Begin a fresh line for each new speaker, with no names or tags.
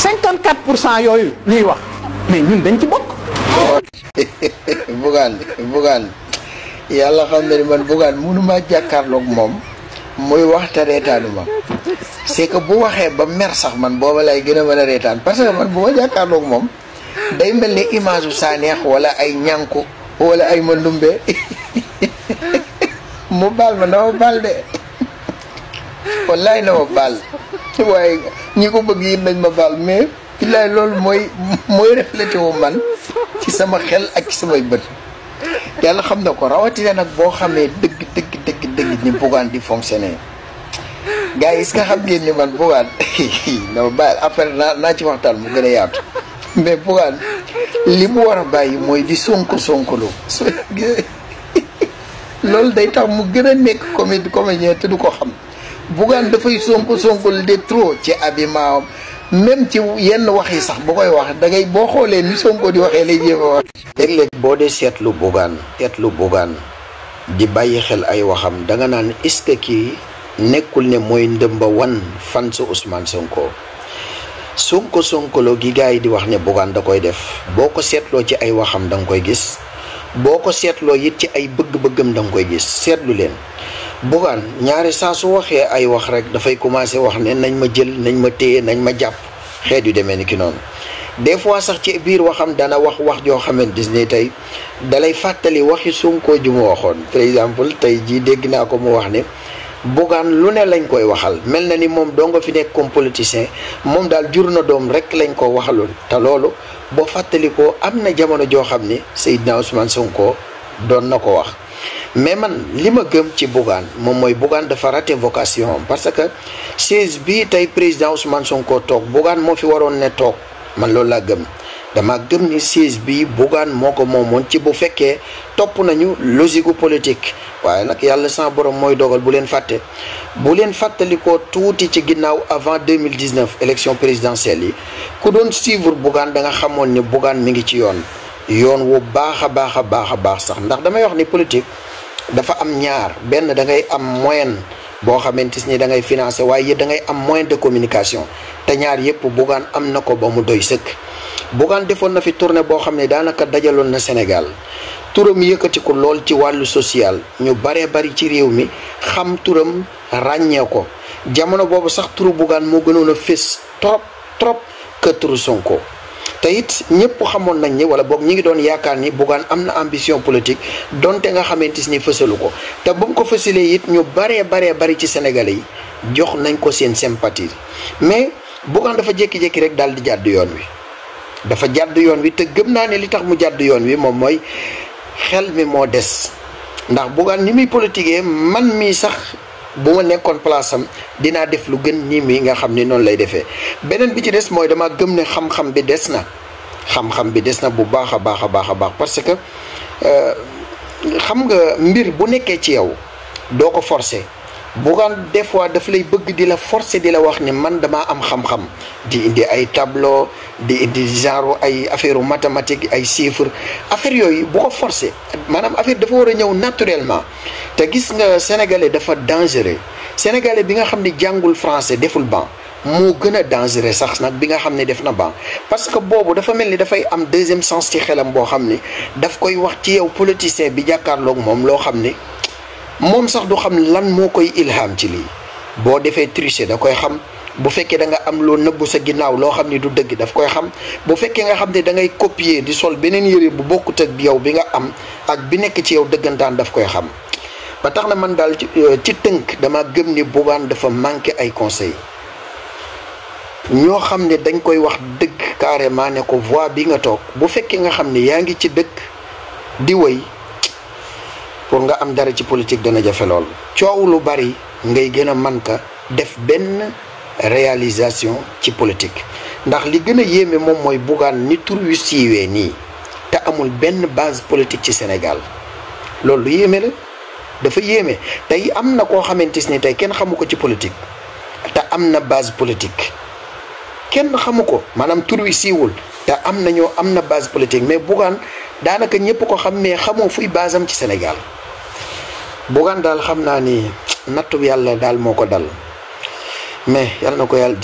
54% yooyu ñuy wax mais ñun dañ ci bokk.
Bougane yàlla xam ne man Bougane mënuma jàkkaarloog moom muy wax te reetaanuma c'est que bu waxee ba mer sax man booba lay gën a mën a reetaan parce que man bu ma jàkkaarloog moom day mel ni image u Saneex wala ay ñànku wala ay Mandumbe mu baal ma na ma baal de wallaay na ma baal waaye ñi ko bëgg yi nañ ma baal mais billaay loolu mooy reflété wu man ci sama xel ak ci samay bët yàlla xam na ko rawatina nag boo xamee dëgg ni Bougane di fonctionner gars yi est-ce que xam ngeen ni man Bougane na ma bàyyi après naa ci waxtaan mu gën a yaatu mais Bougane li mu war a bàyyi mooy di sonkolu loolu day tax mu gën a nekk comédien te du ko xam Bougane dafay sonkol de trop ci habillement même ci yenn wax yi sax bu koy wax da ngay boo xoolee ni Sonko di waxee lay jéem a wax. léeg-léeg boo dee seetlu Bougane di bàyyi xel ay waxam danga naan est-ce que kii nekkul ne mooy ndëmba wan fan sa Ousmane Sonko gi gars yi di wax ne Bougane da koy def boo ko seetloo ci ay waxam da nga koy gis boo ko seetloo it ci ay bëgg-bëggam da nga koy gis seetlu leen. Bougane ñaari saa su waxee ay wax rek dafay commencé wax ne nañ ma jël nañ ma téye nañ ma jàpp xeet yu demee ni ki noonu des fois sax ci biir waxam dana wax joo xamante ne tey dalay fàttali waxi Sonko ju mu waxoon par exemple tey jii dégg naa ko mu wax ne Bougane lu ne lañ koy waxal mel na ni moom doo nga fi nekk comme politicien moom daal jur na doom rek lañ ko waxaloon te loolu boo fàttali ko am na jamono joo xam ne Seydina Ousmane Sonko doon na ko wax. mais man li ma gëm ci Bougane moom mooy Bougane dafa raté vocation parce que siège bi tey président Ousmane Sonko toog Bougane moo fi waroon ne toog man loolu laa gëm dama gëm ni siège bi Bougane moo ko moomoon ci bu fekkee topp nañu logique politique waaye nag yàlla sans borom mooy dogal bu leen fàttalikoo tuuti ci ginnaaw avant 2019 élection présidentielle yi ku doon suivre Bougane da nga xamoon ni Bougane mi ngi ci yoon wu baax a baax sax ndax damay wax ni politique dafa am ñaar benn da ngay am moyen boo xamante ni da ngay financer waaye da ngay am moyen de communication te ñaar yëpp Bougane am na ko ba mu doy sëkk. Bougane defoon na fi tournée boo xam ne daanaka dajaloon na Sénégal turam yëkkati ko lool ci wàllu social ñu baree bari ci réew mi xam turam ràññee ko jamono boobu sax turu Bougane moo gënoon a fés trop que turu Sonko. te it ñëpp xamoon nañ ni wala boog ñi ngi doon yaakaar ni Bougane am na ambition politique donte nga xamante ni fësalu ko te ba mu ko fësalee it ñu bari ci Sénégalais yi jox nañ ko seen sympathie mais Bougane dafa jékki-jékki rek daal di jàdd yoon wi te gëm naa ne li tax mu jàdd yoon wi moom mooy xel mi moo des ndax Bougane ni muy politiquee man mii sax bu ma nekkoon place am dinaa def lu gën nii mi nga xam ni noonu lay defee beneen bi ci des mooy dama gëm ne xam-xam bi des na bu baax a baax parce que xam nga mbir bu nekkee ci yow doo ko forcer Bougane des fois daf lay bëgg di la forcer di la wax ni man damaa am xam-xam di indi ay tableau di indi genre ay affaire mathématique ay chiffres affaire yooyu bu ko forcer maanaam affaire dafa war a ñëw naturellement te gis nga sénégalais dafa dangereux sénégalais bi nga xam ne jàngul français deful ban moo gën a dangereux sax nag bi nga xam ne def na ban parce que boobu dafa mel ni dafay am deuxième sens ci xelam boo xam ni daf koy wax ci yow politicien bi jàkkaarloog moom loo xam ni moom sax du xam lan moo koy ilham ci lii boo defee tricher da koy xam bu fekkee da nga am loo nëbbu sa ginnaaw loo xam ni du dëgg daf koy xam bu fekkee nga xam ne da ngay copier di sol beneen yëre bu bokkut ak yow bi nga am ak bi nekk ci yow dëggantaan daf koy xam ba tax na man daal ci tënk dama gëm ni Bougane dafa manqué ay conseil ñoo xam ne dañ koy wax dëgg carrément ne ko voix bi nga toog bu fekkee nga xam ne yaa ngi ci dëkk di wëy pour nga am dara ci politique dana jafe lool coow lu bari ngay gën a mën ka def benn réalisation ci politique ndax li gën a yéeme moom mooy Bougane ni tur yu siiwee nii te amul benn base politique ci Sénégal loolu lu yéeme la dafa yéeme tey am na koo xamante ni tey kenn xamu ko ci politique te am na base politique kenn xamu ko maanaam tur wi siiwul te am na base politique mais Bougane daanaka ñëpp ko xam mais xamoo fuy base am ci Sénégal Bougane daal xam naa ni nattu yàlla daal moo ko dal mais yàlla na ko yàlla